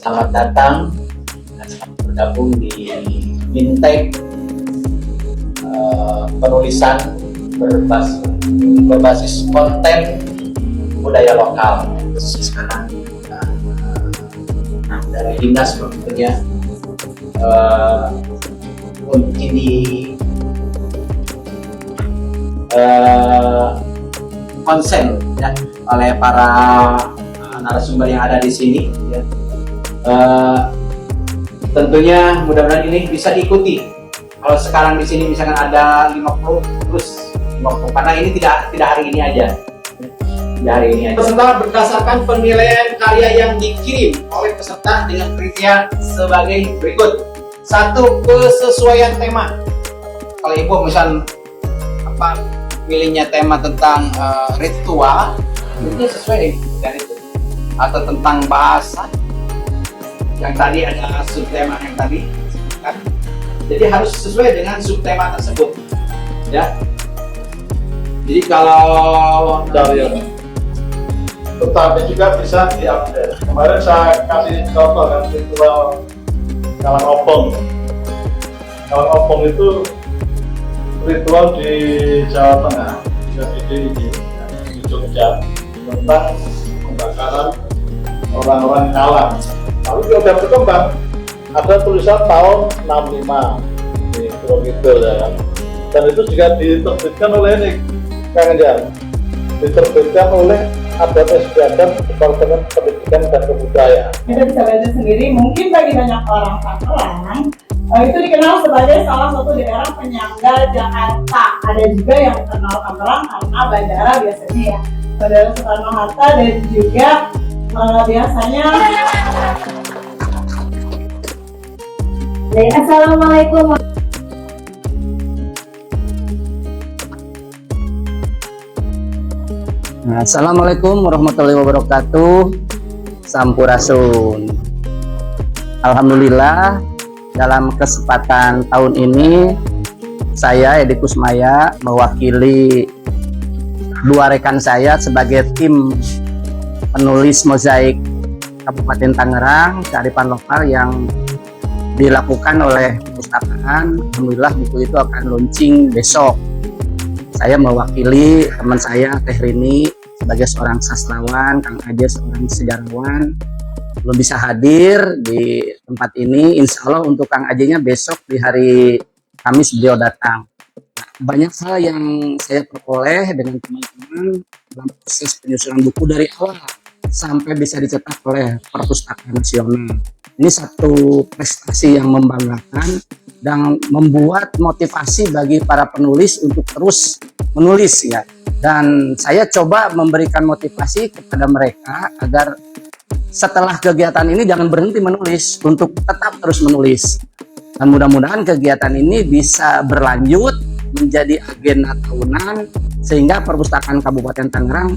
Selamat datang dan selamat bergabung di Mintek penulisan berbasis konten budaya lokal. Sekarang dari dinas tentunya ini konsen ya, oleh para narasumber yang ada di sini ya. Tentunya mudah-mudahan ini bisa diikuti. Kalau sekarang di sini misalkan ada 50 terus 50, karena ini tidak hari ini aja. Tidak hari ini aja. Peserta berdasarkan penilaian karya yang dikirim oleh peserta dengan kriteria sebagai berikut. 1. Kesesuaian tema. Kalau ibu misal pilihnya tema tentang ritual, itu sesuai dengan itu. Atau tentang bahasa, yang tadi ada subtema yang tadi kan? Jadi harus sesuai dengan subtema tersebut ya. Jadi kalau dari tetapi juga bisa diupdate. Kemarin saya kasih contoh kan ritual kalang opong. Kalang opong itu ritual di Jawa Tengah, jadi di Jogja, tentang pembakaran orang-orang kalang. Lalu dia udah berkembang, ada tulisan tahun 65 di Pulau Kidul ya kan. Dan itu juga diterbitkan oleh ini Kang Jan, diterbitkan oleh Adat Istiadat Departemen Pendidikan dan Kebudayaan. Kita bisa baca sendiri, mungkin bagi banyak orang Tangerang itu dikenal sebagai salah satu daerah penyangga Jakarta. Ada juga yang dikenal Tangerang karena bandara biasanya ya, Bandara Soekarno-Hatta, dan juga biasanya. Assalamualaikum. Assalamualaikum warahmatullahi wabarakatuh. Sampurasun. Alhamdulillah, dalam kesempatan tahun ini saya Edi Kusmaya mewakili dua rekan saya sebagai tim penulis mozaik Kabupaten Tangerang kearifan lokal yang dilakukan oleh perpustakaan. Alhamdulillah buku itu akan launching besok. Saya mewakili teman saya Teh Rini sebagai seorang sastrawan, Kang Aje seorang sejarawan, belum bisa hadir di tempat ini. Insya Allah untuk Kang Aje-nya besok di hari Kamis beliau datang. Banyak hal yang saya peroleh dengan teman-teman dalam proses penyusunan buku dari awal sampai bisa dicetak oleh Perpustakaan Nasional. Ini satu prestasi yang membanggakan dan membuat motivasi bagi para penulis untuk terus menulis ya. Dan saya coba memberikan motivasi kepada mereka agar setelah kegiatan ini jangan berhenti menulis, untuk tetap terus menulis. Dan mudah-mudahan kegiatan ini bisa berlanjut menjadi agenda tahunan sehingga Perpustakaan Kabupaten Tangerang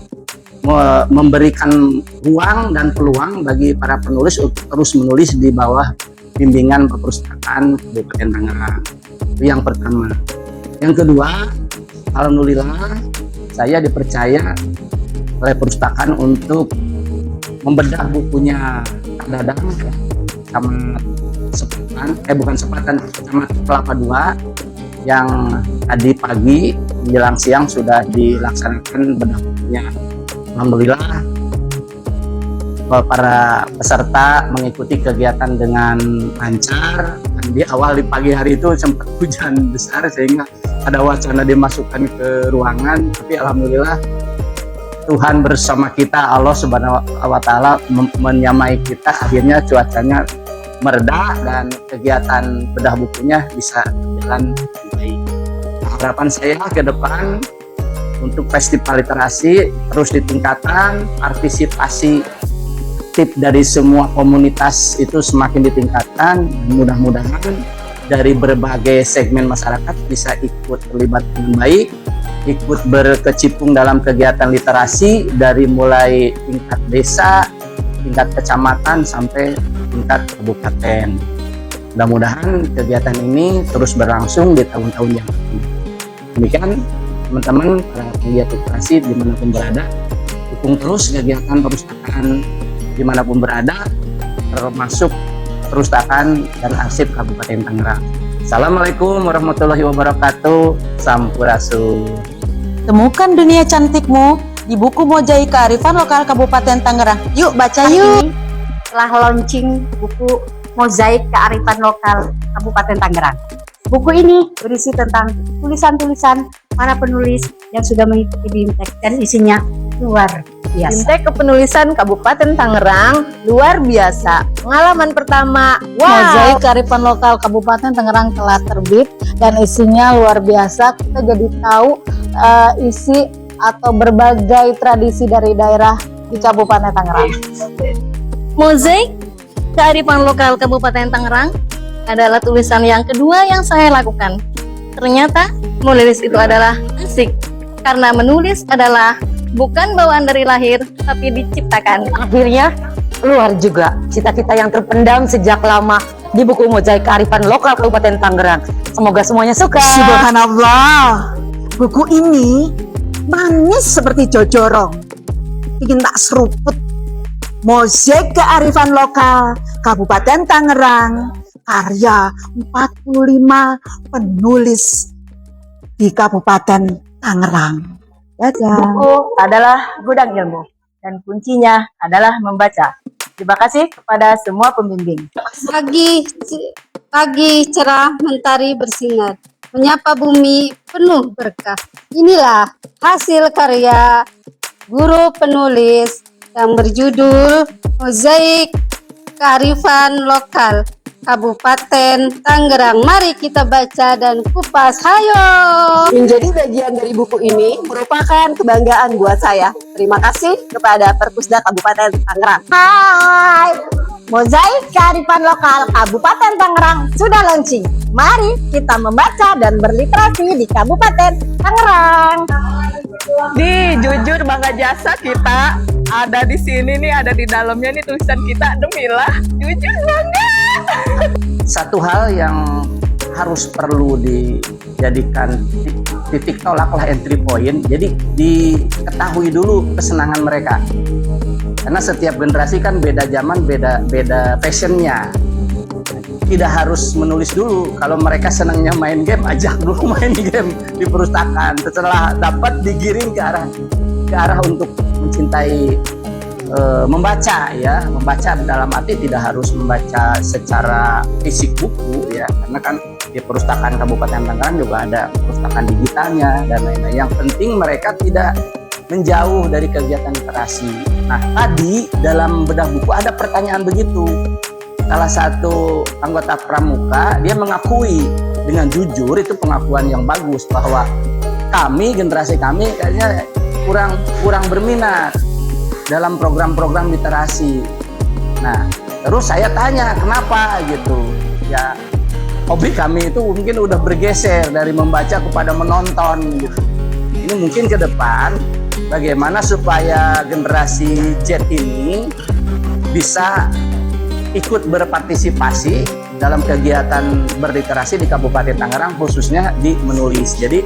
memberikan ruang dan peluang bagi para penulis untuk terus menulis di bawah bimbingan Perpustakaan Kabupaten Tangerang. Itu yang pertama. Yang kedua, alhamdulillah saya dipercaya oleh perpustakaan untuk membedah bukunya Kang Dadang ya, sama Kecamatan Kelapa II yang tadi pagi menjelang siang sudah dilaksanakan bedah bukunya. Alhamdulillah para peserta mengikuti kegiatan dengan lancar. Dan di awal di pagi hari itu sempat hujan besar sehingga ada wacana dimasukkan ke ruangan, tapi alhamdulillah Tuhan bersama kita, Allah Subhanahu wa Ta'ala menyamai kita, akhirnya cuacanya mereda dan kegiatan bedah bukunya bisa berjalan baik. Harapan saya ke depan untuk festival literasi terus ditingkatkan, partisipasi aktif dari semua komunitas itu semakin ditingkatkan, dan mudah-mudahan dari berbagai segmen masyarakat bisa ikut terlibat dengan baik, ikut berkecimpung dalam kegiatan literasi dari mulai tingkat desa, tingkat kecamatan sampai tingkat kabupaten. Mudah-mudahan kegiatan ini terus berlangsung di tahun-tahun yang akan. Demikian teman-teman para penggiat literasi dimanapun berada, dukung terus kegiatan perpustakaan dimanapun berada. termasuk Perpustakaan dan Arsip Kabupaten Tangerang. Assalamualaikum warahmatullahi wabarakatuh. Sampurasun. Temukan dunia cantikmu di buku Mozaik Kearifan Lokal Kabupaten Tangerang. Yuk baca yuk. Telah launching buku Mozaik Kearifan Lokal Kabupaten Tangerang. Buku ini berisi tentang tulisan-tulisan para penulis yang sudah mengikuti BIMTEK dan isinya luar biasa. BIMTEK Kepenulisan Kabupaten Tangerang luar biasa. Pengalaman pertama, Mozaik Kearifan Lokal Kabupaten Tangerang telah terbit dan isinya luar biasa. Kita jadi tahu isi atau berbagai tradisi dari daerah di Kabupaten Tangerang. Mozaik Kearifan Lokal Kabupaten Tangerang adalah tulisan yang kedua yang saya lakukan. Ternyata menulis itu adalah asik, karena menulis adalah bukan bawaan dari lahir, tapi diciptakan. Akhirnya keluar juga cita-cita yang terpendam sejak lama di buku Mozaik Kearifan Lokal Kabupaten Tangerang. Semoga semuanya suka. Subhanallah, buku ini manis seperti jojorong, bikin tak seruput. Mozaik Kearifan Lokal Kabupaten Tangerang, karya 45 penulis di Kabupaten Tangerang. Buku adalah gudang ilmu dan kuncinya adalah membaca. Terima kasih kepada semua pembimbing. Pagi cerah mentari bersinar, menyapa bumi penuh berkah. Inilah hasil karya guru penulis yang berjudul Mozaik Kearifan Lokal Kabupaten Tangerang. Mari kita baca dan kupas. Hayo! Menjadi bagian dari buku ini merupakan kebanggaan buat saya. Terima kasih kepada Perpusda Kabupaten Tangerang. Hai! Mozaik Kearifan Lokal Kabupaten Tangerang sudah launching. Mari kita membaca dan berliterasi di Kabupaten Tangerang. Nih, jujur bangga jasa kita ada di sini nih, ada di dalamnya nih tulisan kita. Demilah, jujur bangga. Satu hal yang harus perlu dijadikan titik tolak lah, entry point. Jadi diketahui dulu kesenangan mereka. Karena setiap generasi kan beda zaman, beda passionnya. Tidak harus menulis dulu. Kalau mereka senangnya main game, ajak dulu main game di perpustakaan. Setelah dapat, digiring ke arah untuk mencintai membaca, ya. Membaca dalam arti tidak harus membaca secara fisik buku, ya. Karena kan di perpustakaan Kabupaten Tangerang juga ada perpustakaan digitalnya dan lain-lain. Yang penting mereka tidak menjauh dari kegiatan literasi. Nah, tadi dalam bedah buku ada pertanyaan begitu. Salah satu anggota pramuka, dia mengakui dengan jujur, itu pengakuan yang bagus, bahwa generasi kami kayaknya kurang berminat dalam program-program literasi. Nah, terus saya tanya kenapa gitu. Ya, hobi kami itu mungkin udah bergeser dari membaca kepada menonton gitu. Ini mungkin ke depan bagaimana supaya generasi Z ini bisa ikut berpartisipasi dalam kegiatan berliterasi di Kabupaten Tangerang, khususnya di menulis. Jadi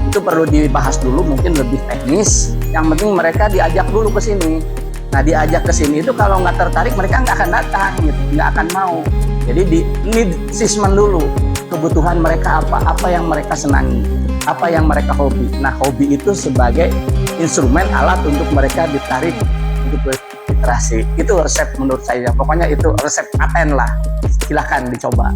itu perlu dibahas dulu, mungkin lebih teknis. Yang penting mereka diajak dulu ke sini. Nah, diajak ke sini itu kalau nggak tertarik mereka nggak akan datang, gitu, nggak akan mau. Jadi di assessment dulu kebutuhan mereka apa yang mereka senangi, apa yang mereka hobi. Nah, hobi itu sebagai instrumen alat untuk mereka ditarik untuk literasi. Itu resep menurut saya. Pokoknya itu resep paten lah. Silahkan dicoba.